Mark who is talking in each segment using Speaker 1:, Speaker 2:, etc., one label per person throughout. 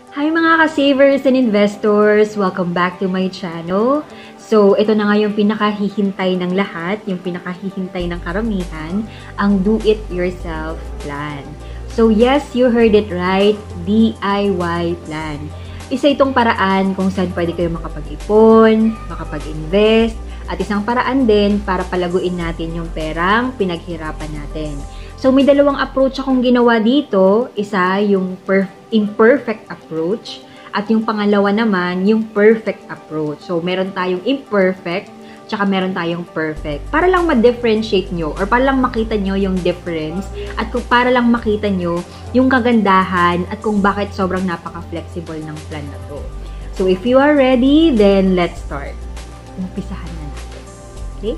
Speaker 1: Hi mga ka-savers and investors! Welcome back to my channel. So, ito na nga yung pinakahihintay ng lahat, yung pinakahihintay ng karamihan, ang do-it-yourself plan. So, yes, you heard it right, DIY plan. Isa itong paraan kung saan pwede kayo makapag-ipon, makapag-invest, at isang paraan din para palaguin natin yung perang pinaghirapan natin. So, may dalawang approach akong ginawa dito. Isa, yung imperfect approach. At yung pangalawa naman, yung perfect approach. So, meron tayong imperfect, tsaka meron tayong perfect. Para lang ma-differentiate nyo, or para lang makita nyo yung difference, at para lang makita nyo yung kagandahan, at kung bakit sobrang napaka-flexible ng plan na to. So, if you are ready, then let's start. Umpisahan na natin. Okay?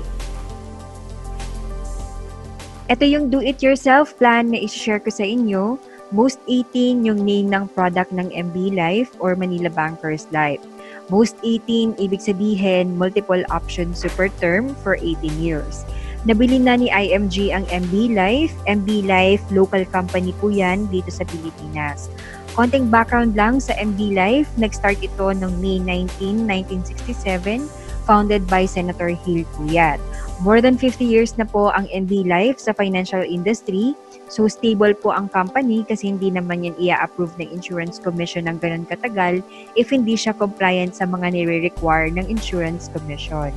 Speaker 1: Ito yung do-it-yourself plan na i-share ko sa inyo. MOST18 yung name ng product ng MB Life or Manila Bankers Life. MOST18, ibig sabihin, multiple option super term for 18 years. Nabili na ni IMG ang MB Life. MB Life, local company po yan dito sa Pilipinas. Konting background lang sa MB Life, nag-start ito noong May 19, 1967, founded by Senator Hill Puyat. More than 50 years na po ang MB Life sa financial industry. So, stable po ang company kasi hindi naman yan i-approve ng Insurance Commission ng ganun katagal if hindi siya compliant sa mga nire-require ng Insurance Commission.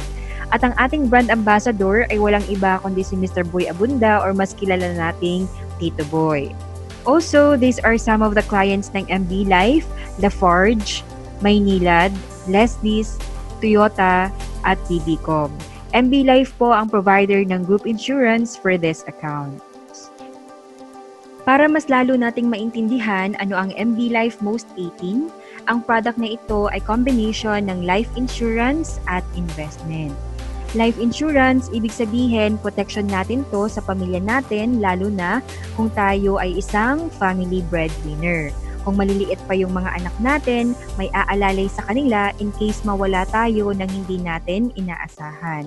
Speaker 1: At ang ating brand ambassador ay walang iba kundi si Mr. Boy Abunda or mas kilala nating Tito Boy. Also, these are some of the clients ng MB Life, Lafarge, Maynilad, Leslie's, Toyota, at BBCom. MB Life po ang provider ng group insurance for this account. Para mas lalo nating maintindihan ano ang MB Life MOST18, ang product na ito ay combination ng life insurance at investment. Life insurance, ibig sabihin, protection natin to sa pamilya natin, lalo na kung tayo ay isang family breadwinner. Kung maliliit pa yung mga anak natin, may aalalay sa kanila in case mawala tayo nang hindi natin inaasahan.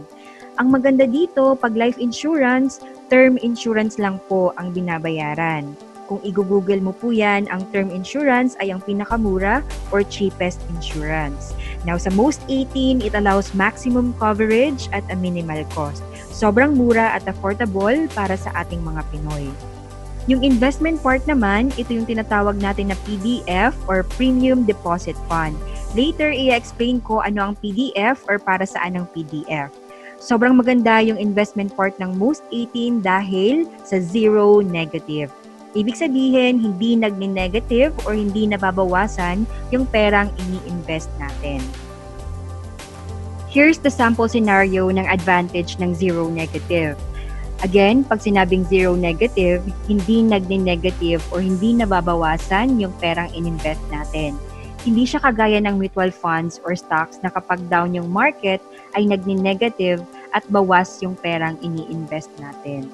Speaker 1: Ang maganda dito, pag life insurance, term insurance lang po ang binabayaran. Kung i-google mo po yan, ang term insurance ay ang pinakamura or cheapest insurance. Now, sa MOST18, it allows maximum coverage at a minimal cost. Sobrang mura at affordable para sa ating mga Pinoy. Yung investment part naman, ito yung tinatawag natin na PDF or Premium Deposit Fund. Later, i-explain ko ano ang PDF or para saan ang PDF. Sobrang maganda yung investment part ng MOST18 dahil sa zero negative. Ibig sabihin, hindi nagni-negative or hindi nababawasan yung perang ini-invest natin. Here's the sample scenario ng advantage ng zero negative. Again, pag sinabing zero negative, hindi nagni-negative or hindi nababawasan yung perang in-invest natin. Hindi siya kagaya ng mutual funds or stocks na kapag down yung market ay nagni-negative at bawas yung perang ini-invest natin.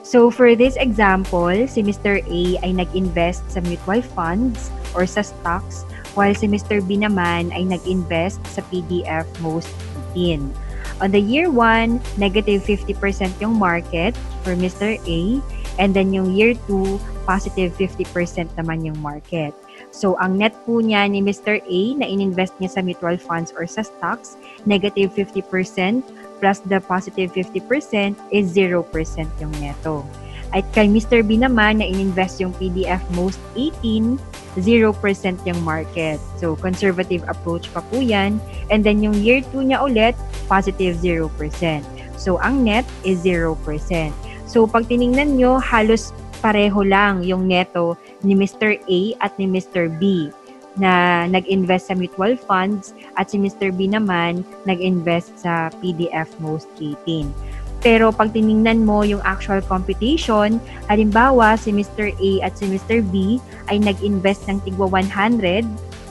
Speaker 1: So for this example, si Mr. A ay nag-invest sa mutual funds or sa stocks while si Mr. B naman ay nag-invest sa PDF MOST18. On the year 1, negative 50% yung market for Mr. A, and then yung year 2, positive 50% naman yung market. So, ang net po niya ni Mr. A na ininvest niya sa mutual funds or sa stocks, negative 50% plus the positive 50% is 0% yung neto. At kay Mr. B naman na ininvest yung PDF MOST18, 0% yung market. So, conservative approach pa po yan. And then yung year 2 niya ulit, positive 0%. So, ang net is 0%. So, pag tiningnan nyo, halos pareho lang yung neto ni Mr. A at ni Mr. B na nag-invest sa mutual funds at si Mr. B naman nag-invest sa PDF MOST18. Pero pag tiningnan mo yung actual computation, halimbawa si Mr. A at si Mr. B ay nag-invest ng tigwa 100.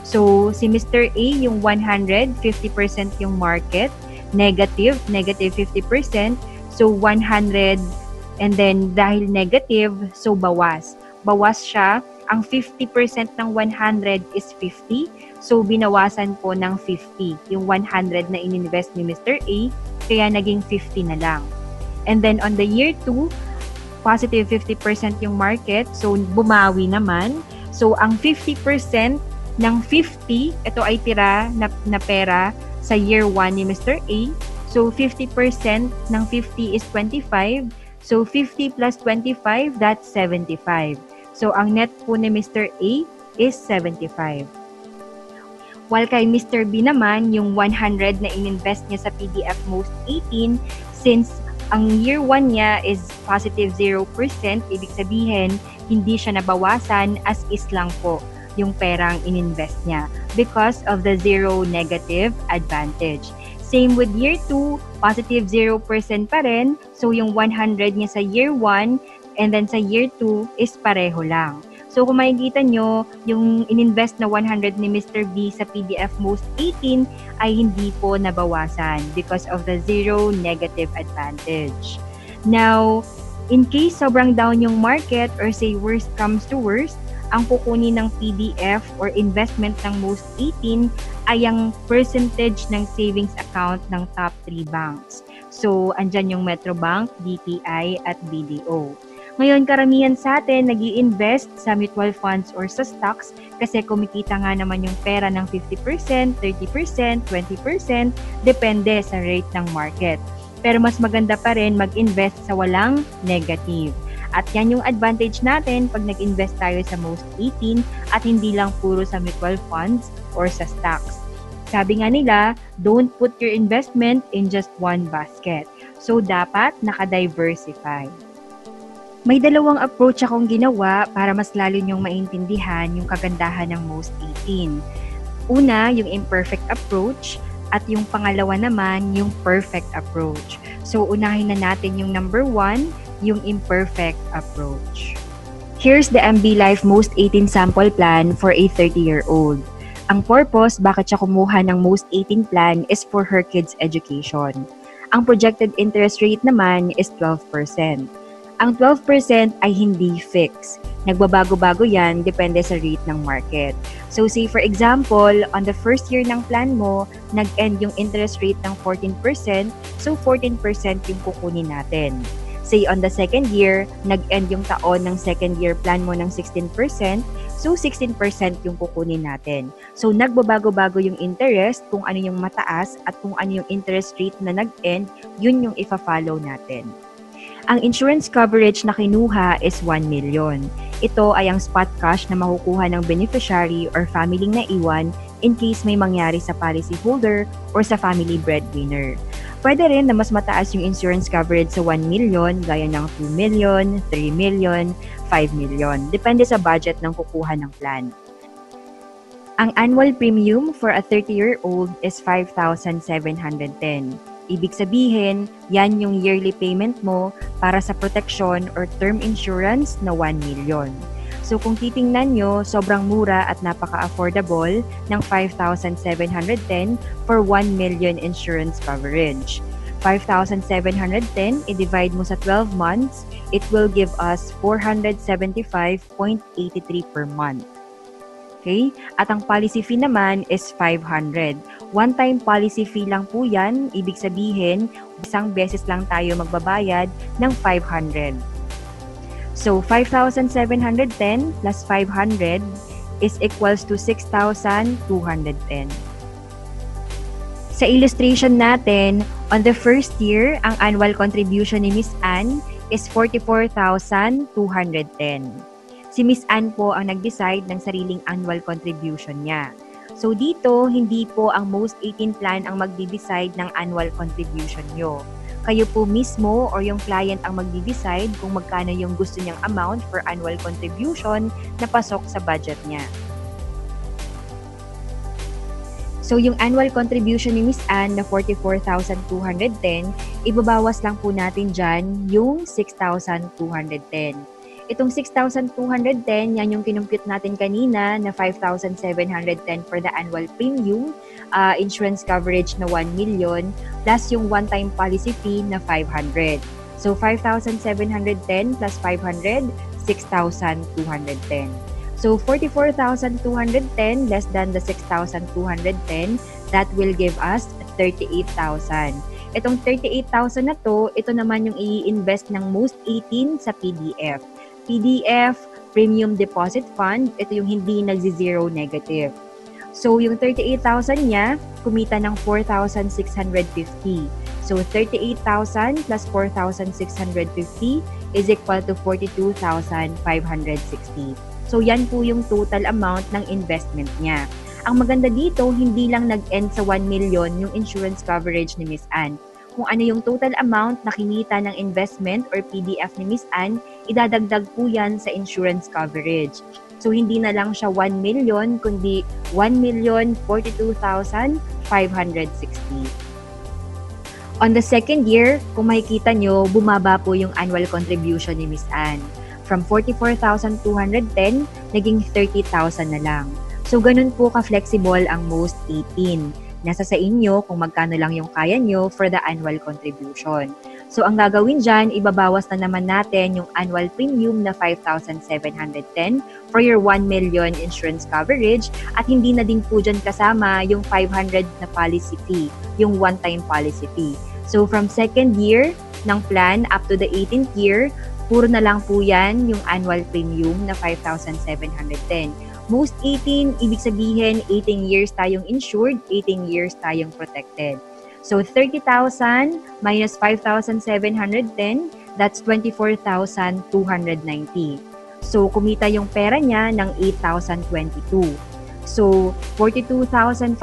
Speaker 1: So, si Mr. A yung 100, 50% yung market, negative 50%. So, 100 and then dahil negative, so bawas. Bawas siya. Ang 50% ng 100 is 50. So, binawasan po ng 50. Yung 100 na ininvest ni Mr. A, kaya naging 50 na lang. And then on the year 2, positive 50% yung market. So, bumawi naman. So, ang 50% ng 50, ito ay tira na pera sa year 1 ni Mr. A. So, 50% ng 50 is 25. So, 50 plus 25, that's 75. So, ang net po ni Mr. A is 75. While kay Mr. B naman, yung 100 na ininvest niya sa PDF Most 18, since ang year 1 niya is positive 0%, ibig sabihin, hindi siya nabawasan, as is lang po yung perang ininvest niya because of the zero negative advantage. Same with year 2, positive 0% pa rin. So yung 100 niya sa year 1 and then sa year 2 is pareho lang. So kung makikita nyo, yung ininvest na 100 ni Mr. B sa PDF Most 18 ay hindi po nabawasan because of the zero negative advantage. Now, in case sobrang down yung market or say worst comes to worst, ang kukunin ng PDF or investment ng Most 18 ay ang percentage ng savings account ng top 3 banks. So, andyan yung Metrobank, BPI at BDO. Ngayon, karamihan sa atin nag-i-invest sa mutual funds or sa stocks kasi kumikita nga naman yung pera ng 50%, 30%, 20%, depende sa rate ng market. Pero mas maganda pa rin mag-invest sa walang negative. At yan yung advantage natin pag nag-invest tayo sa Most 18 at hindi lang puro sa mutual funds or sa stocks. Sabi nga nila, don't put your investment in just one basket. So, dapat naka-diversify. May dalawang approach akong ginawa para mas lalo niyong maintindihan yung kagandahan ng Most 18. Una, yung imperfect approach at yung pangalawa naman, yung perfect approach. So, unahin na natin yung number 1, yung imperfect approach. Here's the MB Life Most 18 sample plan for a 30-year-old. Ang purpose bakit siya kumuha ng Most 18 plan is for her kids' education. Ang projected interest rate naman is 12%. Ang 12% ay hindi fix. Nagbabago-bago yan depende sa rate ng market. So say for example, on the first year ng plan mo, nag-end yung interest rate ng 14%, so 14% yung kukunin natin. Say on the second year, nag-end yung taon ng second year plan mo ng 16%, so 16% yung kukunin natin. So nagbabago-bago yung interest, kung ano yung mataas at kung ano yung interest rate na nag-end, yun yung ifa-follow natin. Ang insurance coverage na kinuha is 1 million. Ito ay ang spot cash na makukuha ng beneficiary or family na iwan in case may mangyari sa policyholder or sa family breadwinner. Pwede rin na mas mataas yung insurance coverage sa 1 million gaya ng 2 million, 3 million, 5 million. Depende sa budget ng kukuha ng plan. Ang annual premium for a 30-year-old is 5,710. Ibig sabihin, yan yung yearly payment mo para sa protection or term insurance na 1 million. So kung titingnan nyo, sobrang mura at napaka-affordable ng 5,710 for 1 million insurance coverage. 5,710, i-divide mo sa 12 months, it will give us 475.83 per month. Okay? At ang policy fee naman is 500. One-time policy fee lang po yan. Ibig sabihin, isang beses lang tayo magbabayad ng 500. So, 5,710 plus 500 is equals to 6,210. Sa illustration natin, on the first year, ang annual contribution ni Miss Ann is 44,210. Si Miss Ann po ang nag-decide ng sariling annual contribution niya. So dito, hindi po ang Most 18 plan ang magde-decide ng annual contribution nyo. Kayo po mismo or yung client ang magde-decide kung magkano yung gusto niyang amount for annual contribution na pasok sa budget niya. So yung annual contribution ni Miss Ann na 44,210, ibabawas lang po natin dyan yung 6,210. Itong 6,210, yan yung kinumpute natin kanina na 5,710 for the annual premium, insurance coverage na 1 million, plus yung one-time policy fee na 500. So 5,710 plus 500, 6,210. So 44,210 less than the 6,210, that will give us 38,000. Itong 38,000 na to, ito naman yung i-invest ng Most 18 sa PDF. PDF, premium deposit fund, ito yung hindi nagzi-zero negative. So, yung 38,000 niya, kumita ng 4,650. So, 38,000 plus 4,650 is equal to 42,560. So, yan po yung total amount ng investment niya. Ang maganda dito, hindi lang nag-end sa 1 million yung insurance coverage ni Miss Anne. Kung ano yung total amount na kinita ng investment or PDF ni Miss Anne, idadagdag po yan sa insurance coverage. So, hindi na lang siya 1 million, kundi 1,042,560. On the second year, kung makikita nyo, bumaba po yung annual contribution ni Miss Anne. From 44,210, naging 30,000 na lang. So, ganun po ka-flexible ang most 18. Nasa sa inyo kung magkano lang yung kaya nyo for the annual contribution. So, ang gagawin dyan, ibabawas na naman natin yung annual premium na 5,710 for your 1 million insurance coverage at hindi na din po dyan kasama yung 500 na policy fee, yung one-time policy fee. So, from second year ng plan up to the 18th year, puro na lang po yan yung annual premium na 5,710. Most 18, ibig sabihin 18 years tayong insured, 18 years tayong protected. So 30,000 minus 5,710, that's 24,290. So kumita yung pera niya ng 8,022. So 42,560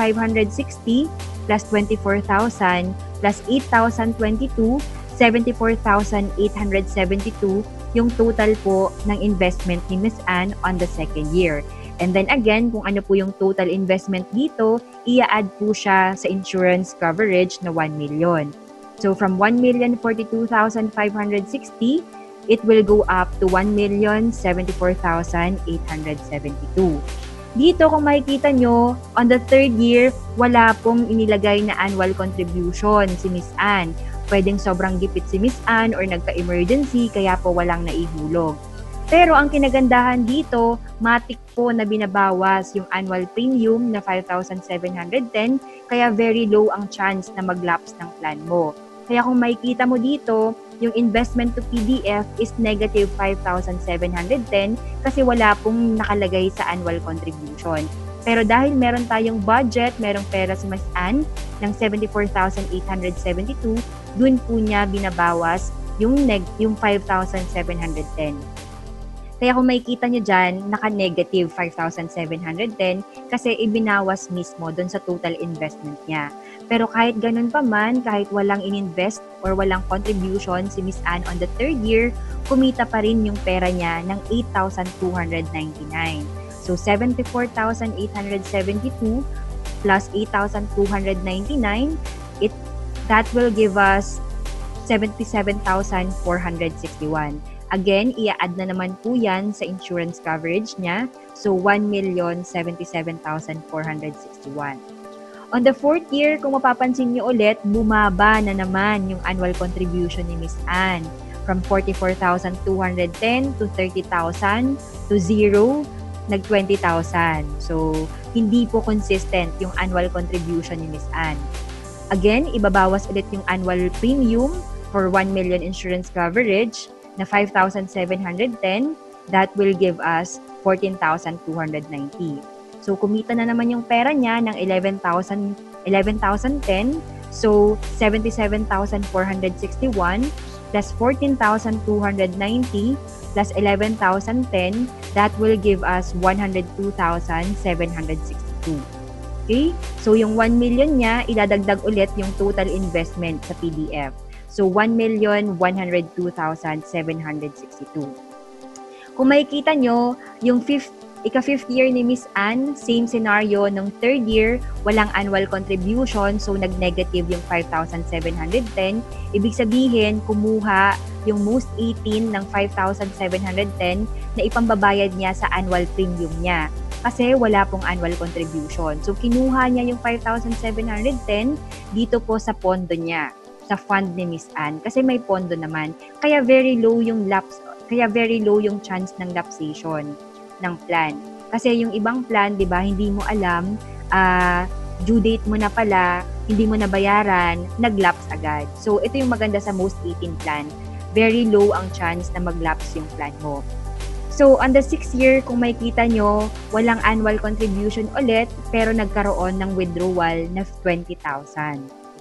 Speaker 1: plus 24,000 plus 8,022, 74,872 yung total po ng investment ni Miss Anne on the second year. And then again, kung ano po yung total investment dito, i-add po siya sa insurance coverage na 1 million. So from 1,042,560, it will go up to 1,074,872. Dito kung makikita nyo, on the third year, wala pong inilagay na annual contribution si Miss Anne. Pwedeng sobrang gipit si Miss Anne or nagka-emergency kaya po walang naihulog. Pero ang kinagandahan dito, matik po na binabawas yung annual premium na 5,710 kaya very low ang chance na mag-lapse ng plan mo. Kaya kung makikita mo dito, yung investment to PDF is negative 5,710 kasi wala pong nakalagay sa annual contribution. Pero dahil meron tayong budget, merong pera si Miss Anne ng 74,872, dun po niya binabawas yung 5,710. Kaya kung makikita nyo dyan, naka-negative 5,710 kasi ibinawas mismo dun sa total investment niya. Pero kahit ganun pa man, kahit walang ininvest or walang contribution si Miss Anne on the third year, kumita pa rin yung pera niya ng 8,299. So 74,872 plus 8,299, that will give us 77,461. Again, i-add na naman po yan sa insurance coverage niya. So, 1,077,461. On the fourth year, kung mapapansin niyo ulit, bumaba na naman yung annual contribution ni Miss Anne. From 44,210 to 30,000 to 0, nag-20,000. So, hindi po consistent yung annual contribution ni Miss Anne. Again, ibabawas ulit yung annual premium for 1 million insurance coverage na 5,710, that will give us 14,290. So, kumita na naman yung pera niya ng 11,010. So, 77,461 plus 14,290 plus 11,010, that will give us 102,762. Okay? So, yung 1 million niya, idadagdag ulit yung total investment sa PDF. So, 1,102,762. Kung makikita nyo, yung ika-fifth year ni Miss Anne, same scenario. Nung third year, walang annual contribution, so nag-negative yung 5,710. Ibig sabihin, kumuha yung most 18 ng 5,710 na ipambabayad niya sa annual premium niya. Kasi wala pong annual contribution. So, kinuha niya yung 5,710 dito po sa pondo niya, sa fund ni Miss Anne, kasi may pondo naman. Kaya very low yung chance ng lapsation ng plan. Kasi yung ibang plan, 'di ba, hindi mo alam, due date mo na pala, hindi mo na bayaran, nag-lapse agad. So ito yung maganda sa most 18 plan. Very low ang chance na mag-lapse yung plan mo. So, on the 6th year, kung makikita nyo, walang annual contribution ulit, pero nagkaroon ng withdrawal na 20,000.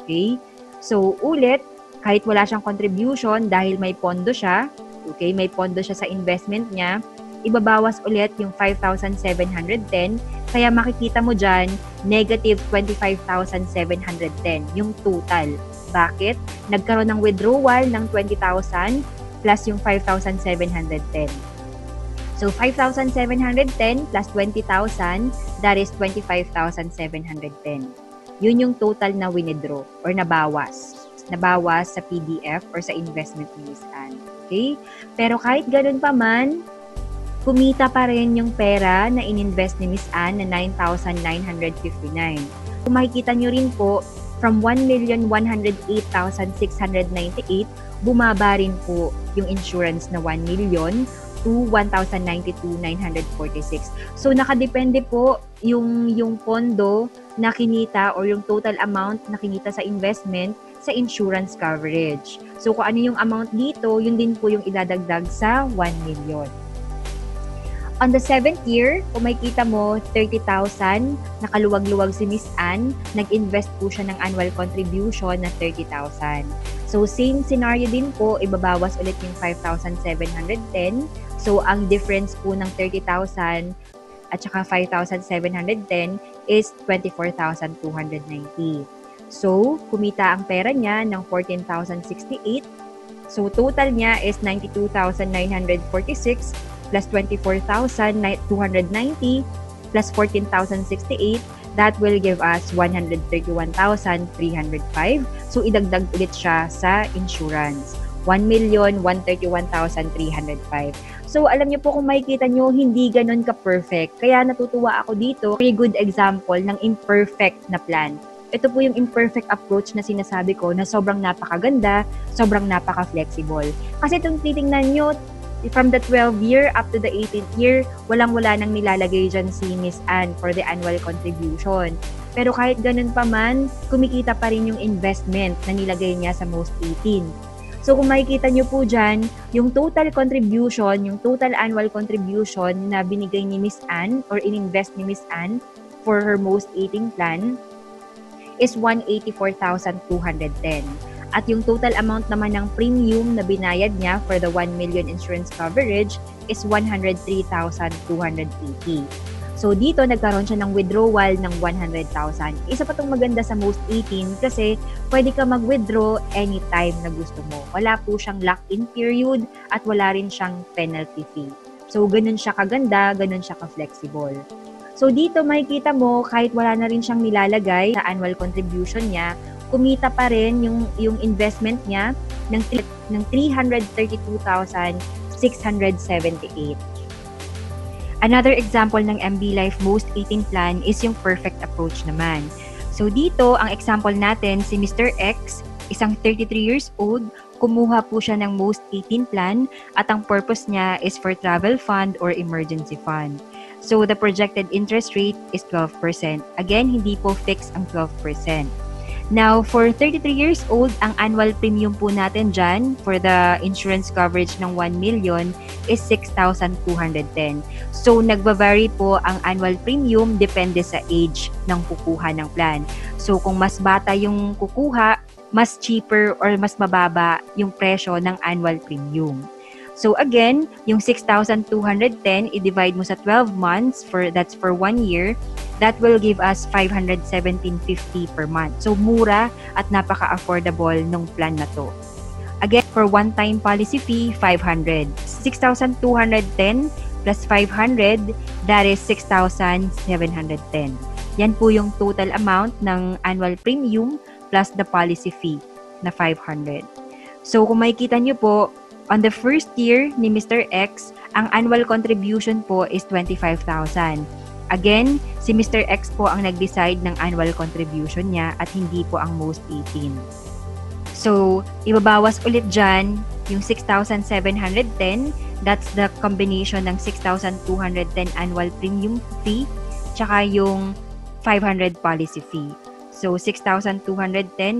Speaker 1: Okay? So, ulit, kahit wala siyang contribution dahil may pondo siya, okay, may pondo siya sa investment niya, ibabawas ulit yung 5,710. Kaya makikita mo dyan, negative 25,710 yung total. Bakit? Nagkaroon ng withdrawal ng 20,000 plus yung 5,710. So, 5,710 plus 20,000, that is 25,710. Yun yung total na withdraw or nabawas. Nabawas sa PDF or sa investment ni Miss Anne. Okay? Pero kahit ganun pa man, kumita pa rin yung pera na ininvest ni Miss Anne na 9,959. Kung makikita nyo rin po, from 1,108,698, bumaba rin po yung insurance na 1 million to 1,092,946. So, nakadepende po yung pondo na kinita or yung total amount na kinita sa investment sa insurance coverage. So, kung ano yung amount dito, yun din po yung idadagdag sa 1 million. On the 7th year, kung makikita mo, 30,000, nakaluwag-luwag si Miss Anne, nag-invest po siya ng annual contribution na 30,000. So, same scenario din po, ibabawas ulit yung 5,710. So, ang difference po ng 30,000 at saka 5,710 is 24,290. So, kumita ang pera niya ng 14,068. So, total niya is 92,946 plus 24,290 plus 14,068. That will give us 131,305. So, idagdag ulit siya sa insurance. 1,131,305. So, alam niyo po kung makikita niyo, hindi ganun ka-perfect. Kaya natutuwa ako dito. Very good example ng imperfect na plan. Ito po yung imperfect approach na sinasabi ko na sobrang napakaganda, sobrang napaka-flexible. Kasi itong titingnan niyo, from the 12th year up to the 18th year, walang-wala nang nilalagay dyan si Miss Anne for the annual contribution. Pero kahit ganun pa man, kumikita pa rin yung investment na nilagay niya sa most 18. So kung makikita nyo po dyan, yung total contribution, yung total annual contribution na binigay ni Miss Anne or ininvest ni Miss Anne for her most 18 plan is 184,210. At yung total amount naman ng premium na binayad niya for the 1 million insurance coverage is 103,280. So, dito nagkaroon siya ng withdrawal ng 100,000. Isa pa itong maganda sa most 18 kasi pwede ka mag-withdraw anytime na gusto mo. Wala po siyang lock-in period at wala rin siyang penalty fee. So, ganun siya kaganda, ganun siya ka-flexible. So, dito makikita mo kahit wala na rin siyang nilalagay sa annual contribution niya, kumita pa rin yung investment niya ng 332,678. Another example ng MB Life Most 18 plan is yung perfect approach naman. So dito, ang example natin, si Mr. X, isang 33 years old, kumuha po siya ng Most 18 plan at ang purpose niya is for travel fund or emergency fund. So the projected interest rate is 12%. Again, hindi po fixed ang 12%. Now, for 33 years old, ang annual premium po natin dyan for the insurance coverage ng 1 million is 6,210. So, nagva-vary po ang annual premium depende sa age ng kukuha ng plan. So, kung mas bata yung kukuha, mas cheaper or mas mababa yung presyo ng annual premium. So, again, yung 6,210, i-divide mo sa 12 months, that's for 1 year, that will give us 517.50 per month. So, mura at napaka-affordable nung plan na to. Again, for one-time policy fee, 500. 6,210 plus 500, that is 6,710. Yan po yung total amount ng annual premium plus the policy fee na 500. So, kung makikita nyo po, on the first year ni Mr. X, ang annual contribution po is 25,000. Again, si Mr. X po ang nag-decide ng annual contribution niya at hindi po ang most 18. So, ibabawas ulit dyan yung 6,710. That's the combination ng 6,210 annual premium fee tsaka yung 500 policy fee. So, 6,210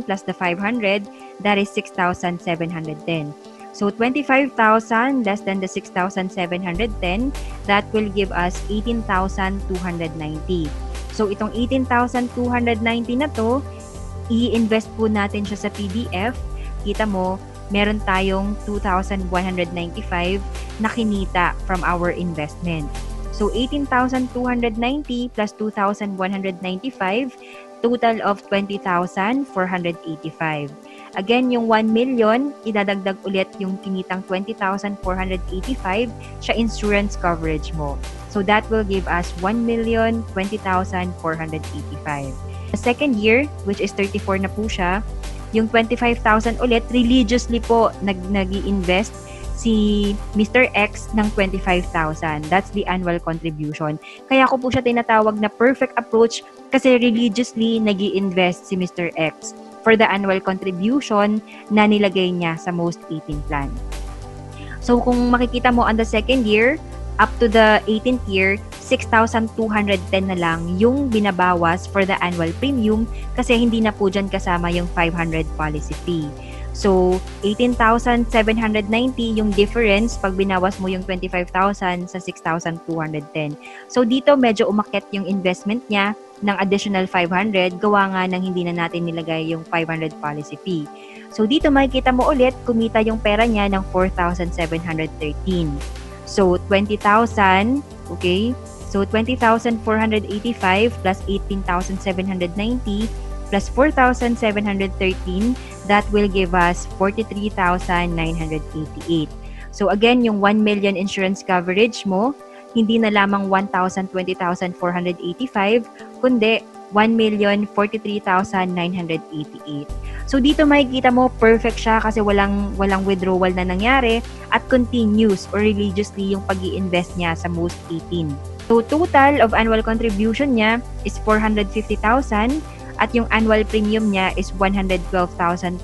Speaker 1: plus the 500, that is 6,710. So 25,000 less than the 6,710, that will give us 18,290. So itong 18,290 na to, i-invest po natin siya sa PDF. Kita mo, meron tayong 2,195 na kinita from our investment. So 18,290 plus 2,195, total of 20,485. Again, yung 1 million, idadagdag ulit yung kinitang 20,485 sa insurance coverage mo. So that will give us 1,020,485. The second year, which is 34 na po siya, yung 25,000 ulit, religiously po nag-i-invest si Mr. X ng 25,000. That's the annual contribution. Kaya ko po siya tinatawag na perfect approach kasi religiously nag-i-invest si Mr. X for the annual contribution na nilagay niya sa Most 18 plan. So kung makikita mo on the second year, up to the 18th year, 6,210 na lang yung binabawas for the annual premium kasi hindi na po dyan kasama yung 500 policy fee. So, 18,790 yung difference pag binawas mo yung 25,000 sa 6,210. So, dito medyo umakyat yung investment niya ng additional 500, gawa nga ng hindi na natin nilagay yung 500 policy fee. So, dito makikita mo ulit, kumita yung pera niya ng 4,713. So, 20,000, okay? So, 20,485 plus 18,790 plus 4,713, that will give us 43,988. So, again, yung 1 million insurance coverage mo, hindi na lamang 1,020,485, kundi 1,043,988. So, dito makikita mo, perfect siya kasi walang withdrawal na nangyari at continuous or religiously yung pag-i-invest niya sa Most 18. So, total of annual contribution niya is 450,000 at yung annual premium niya is 112,280.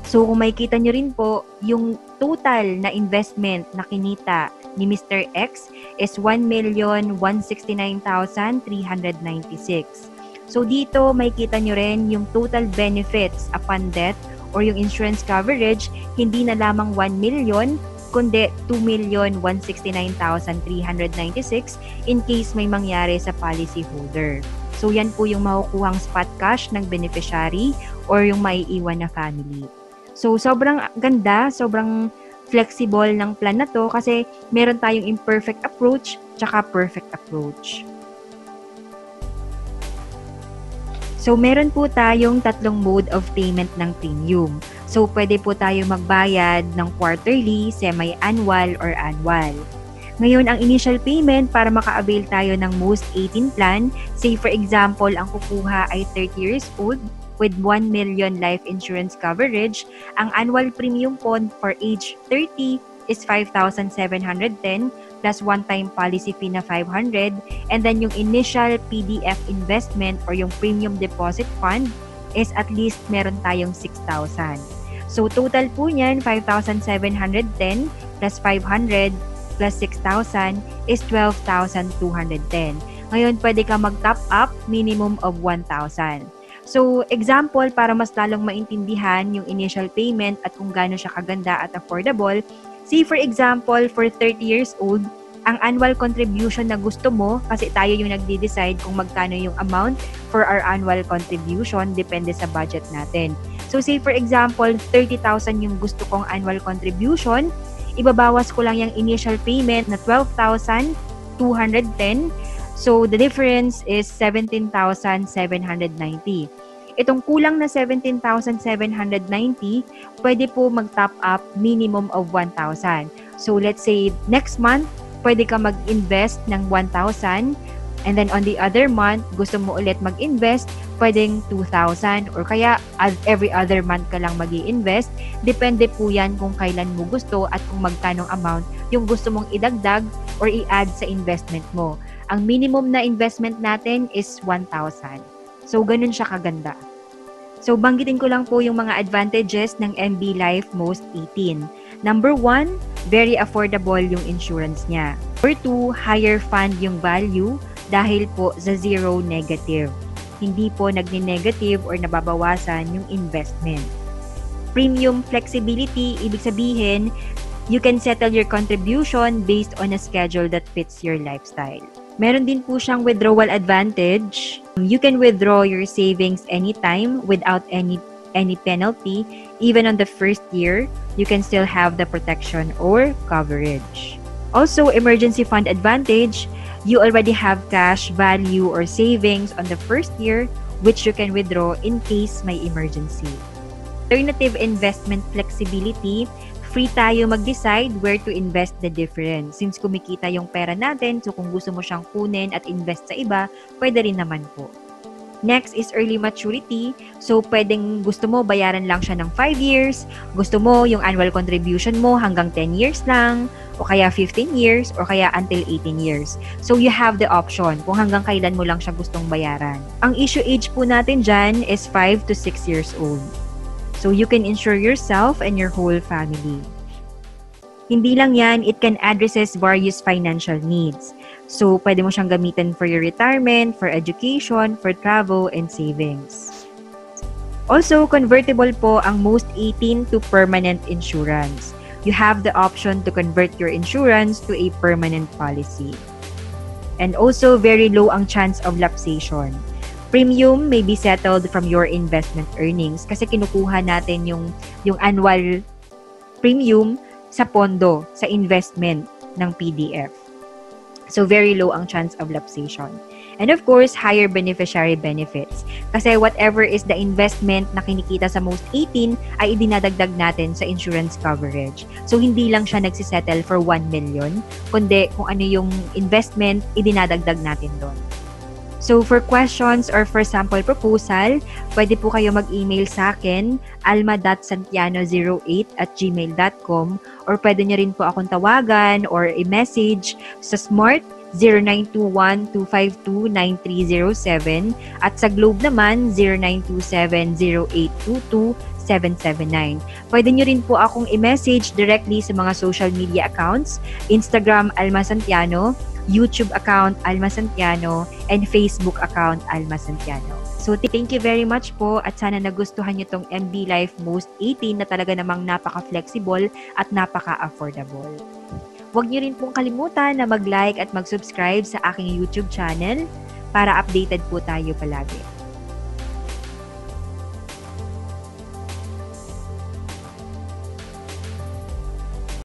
Speaker 1: So, kung makikita nyo rin po, yung total na investment na kinita ni Mr. X is 1,169,396. So, dito makikita nyo rin yung total benefits upon death or yung insurance coverage, hindi na lamang 1 million, kundi 2,169,396 in case may mangyari sa policyholder. So, yan po yung makukuhang spot cash ng beneficiary or yung maiiwan na family. So, sobrang ganda, sobrang flexible ng plan na to kasi meron tayong imperfect approach tsaka perfect approach. So, meron po tayong tatlong mode of payment ng premium. So, pwede po tayo magbayad ng quarterly, semi-annual, or annual. Ngayon, ang initial payment para maka-avail tayo ng Most 18 plan, say for example, ang kukuha ay 30 years old with 1 million life insurance coverage, ang annual premium po for age 30 is 5,710 plus one-time policy fee na 500, and then yung initial PDF investment or yung premium deposit fund is at least meron tayong 6,000. So, total po niyan, 5,710 plus 500 plus 6,000 is 12,210. Ngayon, pwede ka mag-top up minimum of 1,000. So, example, para mas lalong maintindihan yung initial payment at kung gaano siya kaganda at affordable, say for example, for 30 years old, ang annual contribution na gusto mo, kasi tayo yung nagde-decide kung magkano yung amount for our annual contribution, depende sa budget natin. So, say for example, 30,000 yung gusto kong annual contribution, ibabawas ko lang yung initial payment na 12,210. So, the difference is 17,790. Itong kulang na 17,790, pwede po mag-top up minimum of 1,000. So, let's say next month, pwede ka mag-invest ng 1,000. And then on the other month, gusto mo ulit mag-invest, pwedeng 2,000 or kaya every other month ka lang mag-i-invest. Depende po yan kung kailan mo gusto at kung magkanong amount yung gusto mong idagdag or i-add sa investment mo. Ang minimum na investment natin is 1,000. So, ganun siya kaganda. So, banggitin ko lang po yung mga advantages ng MB Life Most 18. Number 1, very affordable yung insurance niya. Number 2, higher fund yung value dahil po sa zero negative. Hindi po nagne-negative or nababawasan yung investment. Premium flexibility, ibig sabihin, you can settle your contribution based on a schedule that fits your lifestyle. Meron din po siyang withdrawal advantage. You can withdraw your savings anytime without any penalty. Even on the first year, you can still have the protection or coverage. Also, emergency fund advantage. You already have cash value or savings on the first year which you can withdraw in case may emergency. Alternative investment flexibility. Free tayo mag-decide where to invest the difference. Since kumikita yung pera natin, so kung gusto mo siyang kunin at invest sa iba, pwede rin naman po. Next is early maturity. So, pwedeng gusto mo bayaran lang siya ng 5 years, gusto mo yung annual contribution mo hanggang 10 years lang, o kaya 15 years, or kaya until 18 years. So, you have the option kung hanggang kailan mo lang siya gustong bayaran. Ang issue age po natin dyan is 5 to 6 years old. So, you can insure yourself and your whole family. Hindi lang yan, it can addresses various financial needs. So, pwede mo siyang gamitin for your retirement, for education, for travel, and savings. Also, convertible po ang most 18 to permanent insurance. You have the option to convert your insurance to a permanent policy. And also, very low ang chance of lapsation. Premium may be settled from your investment earnings kasi kinukuha natin yung annual premium sa pondo, sa investment ng PDF. So, very low ang chance of lapsation. And of course, higher beneficiary benefits. Kasi whatever is the investment na kinikita sa most 18 ay idinadagdag natin sa insurance coverage. So, hindi lang siya nagsisettle for 1 million, kundi kung ano yung investment, idinadagdag natin doon. So, for questions or for sample proposal, pwede po kayo mag-email sa akin, alma.santiano08@gmail.com, or pwede nyo rin po akong tawagan or i-message sa Smart 0921-252-9307 at sa Globe naman 0927-0822-779. Pwede nyo rin po akong i-message directly sa mga social media accounts, Instagram Alma Santiano, YouTube account Alma Santiano, and Facebook account Alma Santiano. So, thank you very much po at sana nagustuhan nyo tong MB Life Most 18 na talaga namang napaka-flexible at napaka-affordable. Huwag nyo rin pong kalimutan na mag-like at mag-subscribe sa aking YouTube channel para updated po tayo palagi.